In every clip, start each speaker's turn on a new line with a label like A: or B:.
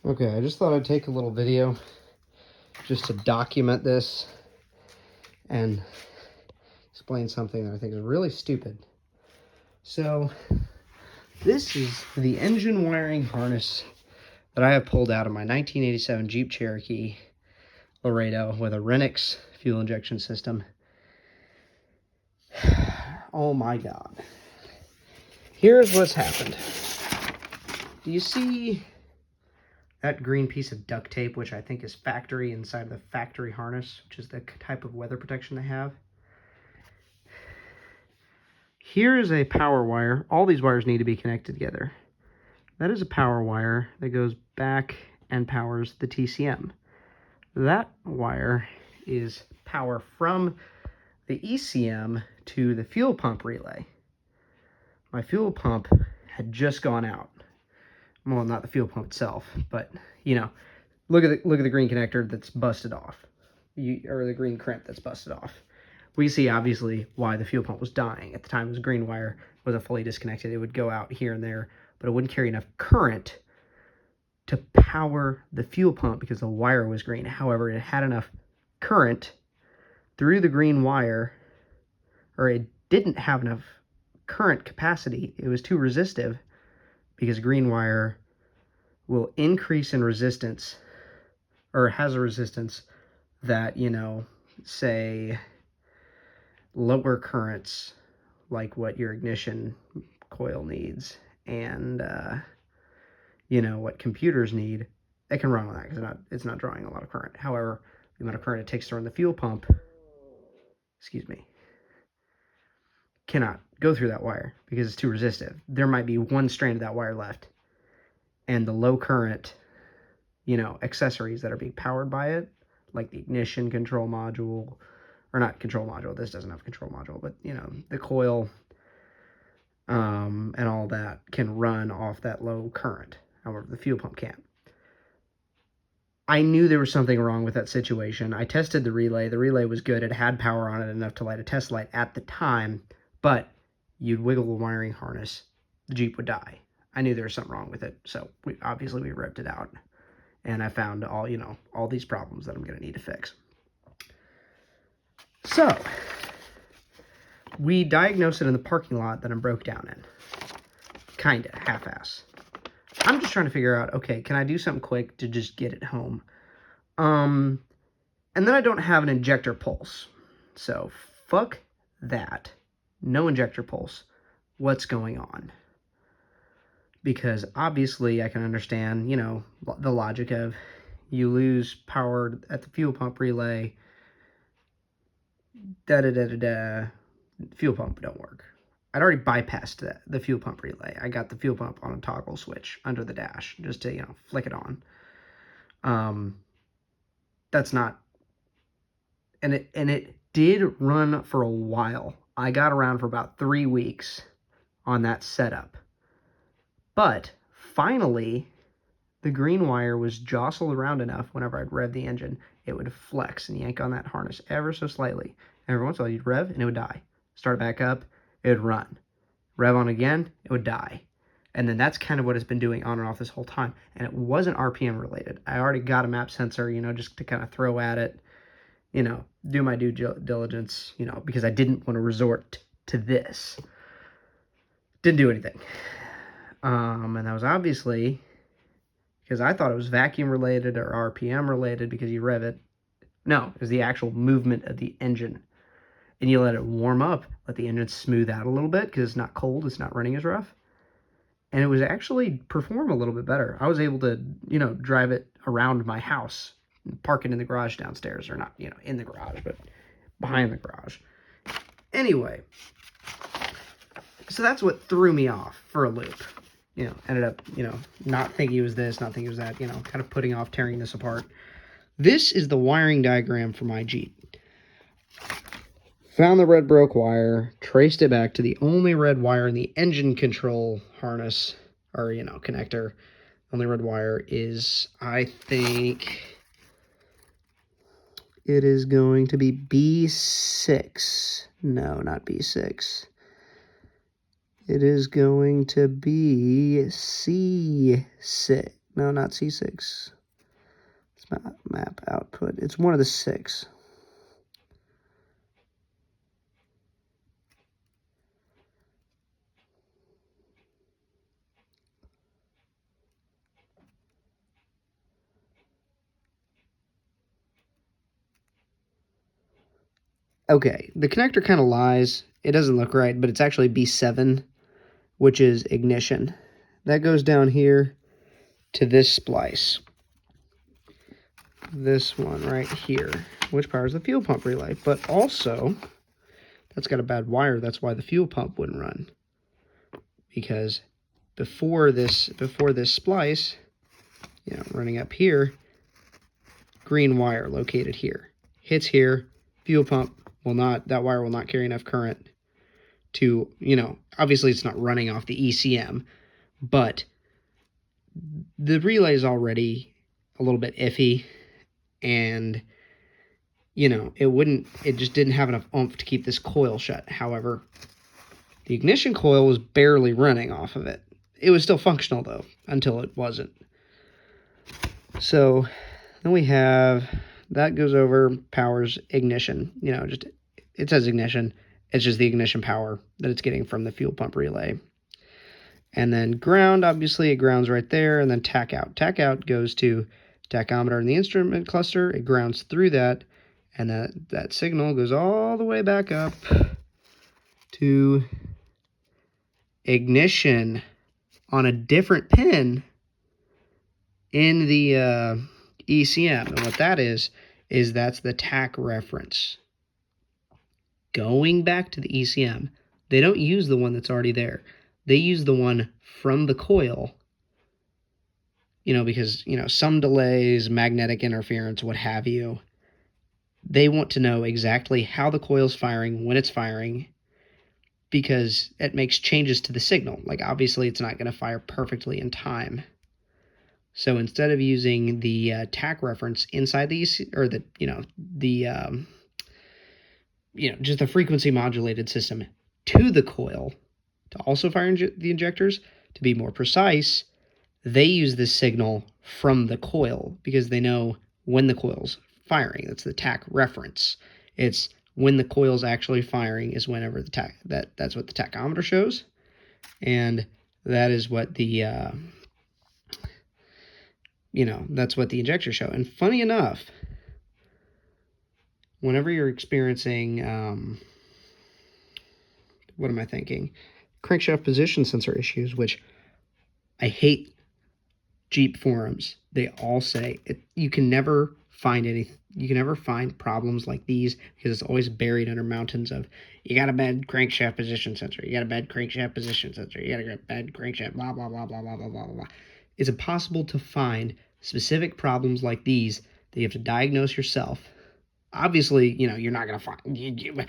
A: Okay, I just thought I'd take a little video just to document this and explain something that I think is really stupid. So, this is the engine wiring harness that I have pulled out of my 1987 Jeep Cherokee Laredo with a renix fuel injection system. Oh my God. Here's what's happened. Do you see that green piece of duct tape, which I think is factory inside the factory harness, which is the type of weather protection they have? Here is a power wire. All these wires need to be connected together. That is a power wire that goes back and powers the TCM. That wire is power from the ECM to the fuel pump relay. My fuel pump had just gone out. Well, not the fuel pump itself, but you know, look at the green connector that's busted off, or the green crimp that's busted off. We see obviously why the fuel pump was dying. At the time, it was green wire, wasn't fully disconnected. It would go out here and there, but it wouldn't carry enough current to power the fuel pump because the wire was green. However, it had enough current through the green wire, or it didn't have enough current capacity. It was too resistive because green wire will increase in resistance, or has a resistance that, you know, say lower currents like what your ignition coil needs and you know what computers need. It can run on that because it's not drawing a lot of current. However, the amount of current it takes to run the fuel pump, cannot go through that wire because it's too resistive. There might be one strand of that wire left, and the low current, you know, accessories that are being powered by it, like the ignition control module, or not control module, this doesn't have a control module, but you know, the coil and all that can run off that low current. However, the fuel pump can't. I knew there was something wrong with that situation. I tested the relay. The relay was good. It had power on it enough to light a test light at the time, but you'd wiggle the wiring harness, the Jeep would die. I knew there was something wrong with it, so we ripped it out, and I found all these problems that I'm going to need to fix. So, we diagnosed it in the parking lot that I'm broke down in. Kinda, half-ass. I'm just trying to figure out, okay, can I do something quick to just get it home? And then I don't have an injector pulse. So, fuck that. No injector pulse. What's going on? Because obviously I can understand, you know, the logic of you lose power at the fuel pump relay, fuel pump don't work. I'd already bypassed the fuel pump relay. I got the fuel pump on a toggle switch under the dash just to, you know, flick it on. That's not, and it did run for a while. I got around for about 3 weeks on that setup. But finally, the green wire was jostled around enough whenever I'd rev the engine, it would flex and yank on that harness ever so slightly. Every once in a while, you'd rev and it would die. Start it back up, it would run. Rev on again, it would die. And then that's kind of what it's been doing on and off this whole time. And it wasn't RPM related. I already got a map sensor, you know, just to kind of throw at it, you know, do my due diligence, you know, because I didn't want to resort to this. Didn't do anything. And that was obviously because I thought it was vacuum related or RPM related because you rev it. No, it was the actual movement of the engine. And you let it warm up, let the engine smooth out a little bit because it's not cold, it's not running as rough. And it was actually perform a little bit better. I was able to, you know, drive it around my house, park it in the garage downstairs, or not, you know, in the garage, but behind the garage. Anyway, so that's what threw me off for a loop. You know, ended up, you know, not thinking it was this, not thinking it was that, you know, kind of putting off tearing this apart. This is the wiring diagram for my Jeep. Found the red broke wire, traced it back to the only red wire in the engine control harness, or, you know, connector. Only red wire is, I think, it is going to be B6. No, not B6. It is going to be C6. No, not C6. It's map output. It's one of the 6. Okay, the connector kind of lies. It doesn't look right, but it's actually B7, which is ignition. That goes down here to this splice. This one right here, which powers the fuel pump relay. But also, that's got a bad wire. That's why the fuel pump wouldn't run. Because before this splice, running up here, green wire located here. Hits here, fuel pump will not, that wire will not carry enough current to, obviously it's not running off the ECM, but the relay is already a little bit iffy, and, it just didn't have enough oomph to keep this coil shut. However, the ignition coil was barely running off of it. It was still functional, though, until it wasn't. So then we have, that goes over, powers ignition. Just it says ignition. It's just the ignition power that it's getting from the fuel pump relay. And then ground, obviously, it grounds right there. And then tack out. Tack out goes to tachometer in the instrument cluster. It grounds through that. And that signal goes all the way back up to ignition on a different pin in the ECM. And what that is that's the tach reference. Going back to the ECM, they don't use the one that's already there. They use the one from the coil, because, some delays, magnetic interference, what have you. They want to know exactly how the coil's firing, when it's firing, because it makes changes to the signal. Like, obviously, it's not going to fire perfectly in time. So instead of using the tach reference inside the or the just the frequency modulated system to the coil to also fire the injectors, to be more precise, they use this signal from the coil because they know when the coil's firing. That's the tach reference. It's when the coil's actually firing is whenever the that's what the tachometer shows, and that is what the that's what the injectors show. And funny enough, whenever you're experiencing, what am I thinking? Crankshaft position sensor issues, which I hate Jeep forums. They all say you can never find problems like these because it's always buried under mountains of, you got a bad crankshaft position sensor, you got a bad crankshaft position sensor, you got a bad crankshaft, blah, blah, blah, blah, blah, blah, blah, blah. It's impossible to find specific problems like these that you have to diagnose yourself. Obviously, you're not going to find...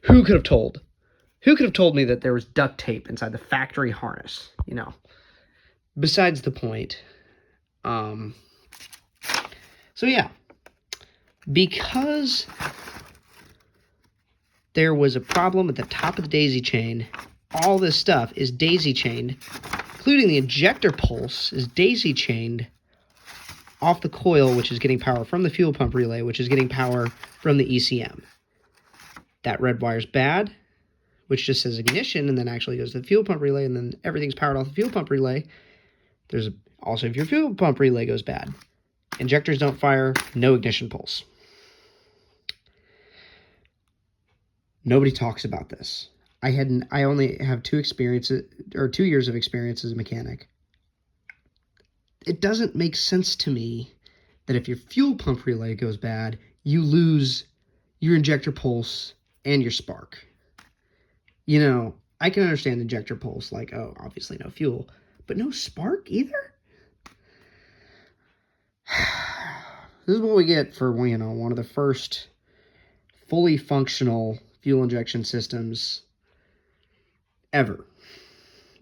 A: Who could have told me that there was duct tape inside the factory harness? Besides the point. So yeah, because there was a problem at the top of the daisy chain, all this stuff is daisy chained, including the injector pulse is daisy chained off the coil, which is getting power from the fuel pump relay, which is getting power from the ECM. That red wire's bad, which just says ignition, and then actually goes to the fuel pump relay, and then everything's powered off the fuel pump relay. There's also, if your fuel pump relay goes bad, injectors don't fire, no ignition pulse. Nobody talks about this. I only have 2 years of experience as a mechanic. It doesn't make sense to me that if your fuel pump relay goes bad, you lose your injector pulse and your spark. I can understand injector pulse, like, oh, obviously no fuel, but no spark either? This is what we get for, one of the first fully functional fuel injection systems ever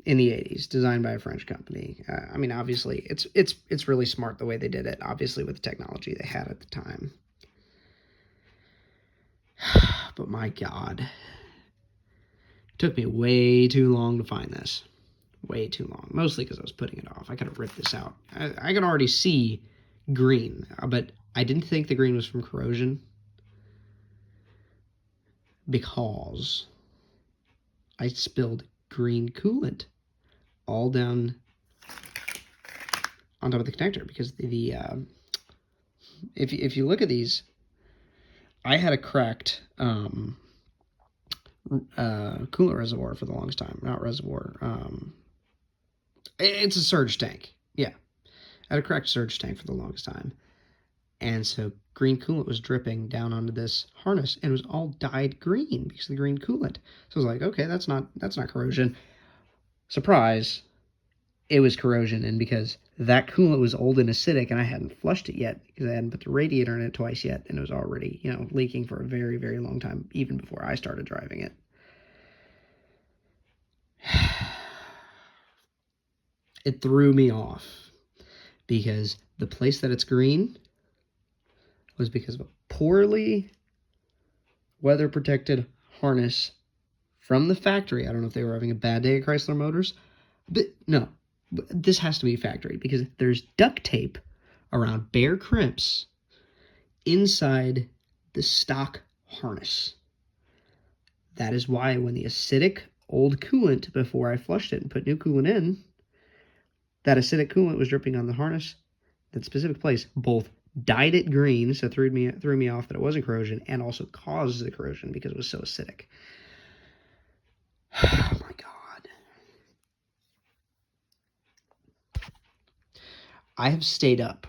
A: in the 80s, designed by a French company. Obviously, it's really smart the way they did it, obviously, with the technology they had at the time. But my God, it took me way too long to find this. way too long, mostly because I was putting it off. I could have ripped this out. I can already see green, but I didn't think the green was from corrosion because I spilled green coolant all down on top of the connector, because if you look at these, I had a cracked coolant reservoir for the longest time. Not reservoir. It's a surge tank. Yeah. I had a cracked surge tank for the longest time. And so green coolant was dripping down onto this harness, and it was all dyed green because of the green coolant. So I was like, okay, that's not corrosion. Surprise, it was corrosion, and because that coolant was old and acidic, and I hadn't flushed it yet because I hadn't put the radiator in it twice yet, and it was already, leaking for a very, very long time, even before I started driving it. It threw me off because the place that it's green was because of a poorly weather-protected harness from the factory. I don't know if they were having a bad day at Chrysler Motors, but no, this has to be factory because there's duct tape around bare crimps inside the stock harness. That is why when the acidic old coolant, before I flushed it and put new coolant in, that acidic coolant was dripping on the harness, that specific place, both dyed it green, so threw me off that it wasn't corrosion, and also caused the corrosion because it was so acidic. Oh my God. I have stayed up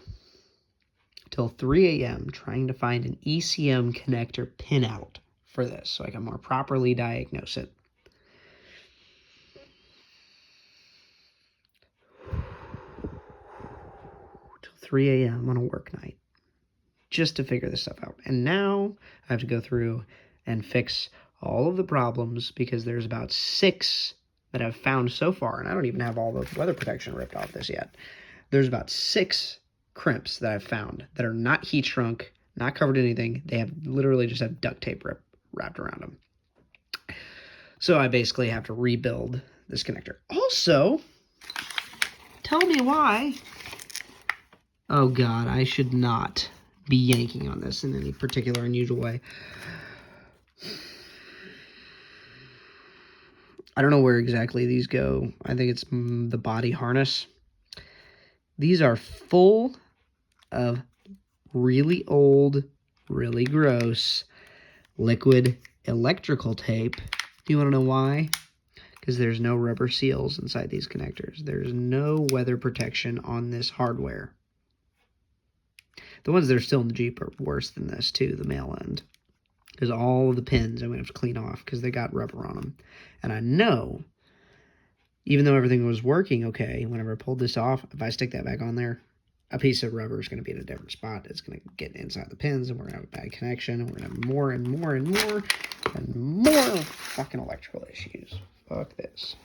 A: till 3 a.m. trying to find an ECM connector pinout for this so I can more properly diagnose it. Till 3 a.m. on a work night just to figure this stuff out. And now I have to go through and fix all of the problems because there's about 6 that I've found so far, and I don't even have all the weather protection ripped off this yet. There's about 6 crimps that I've found that are not heat shrunk, not covered in anything. They have literally just have duct tape wrapped around them. So I basically have to rebuild this connector. Also, tell me why. Oh God, I should not be yanking on this in any particular unusual way. I don't know where exactly these go. I think it's the body harness. These are full of really old, really gross liquid electrical tape. Do you want to know why? Because there's no rubber seals inside these connectors. There's no weather protection on this hardware. The ones that are still in the Jeep are worse than this too, the male end. Because all of the pins I'm going to have to clean off because they got rubber on them. And I know, even though everything was working okay, whenever I pulled this off, if I stick that back on there, a piece of rubber is going to be in a different spot. It's going to get inside the pins, and we're going to have a bad connection, and we're going to have more and more and more and more fucking electrical issues. Fuck this.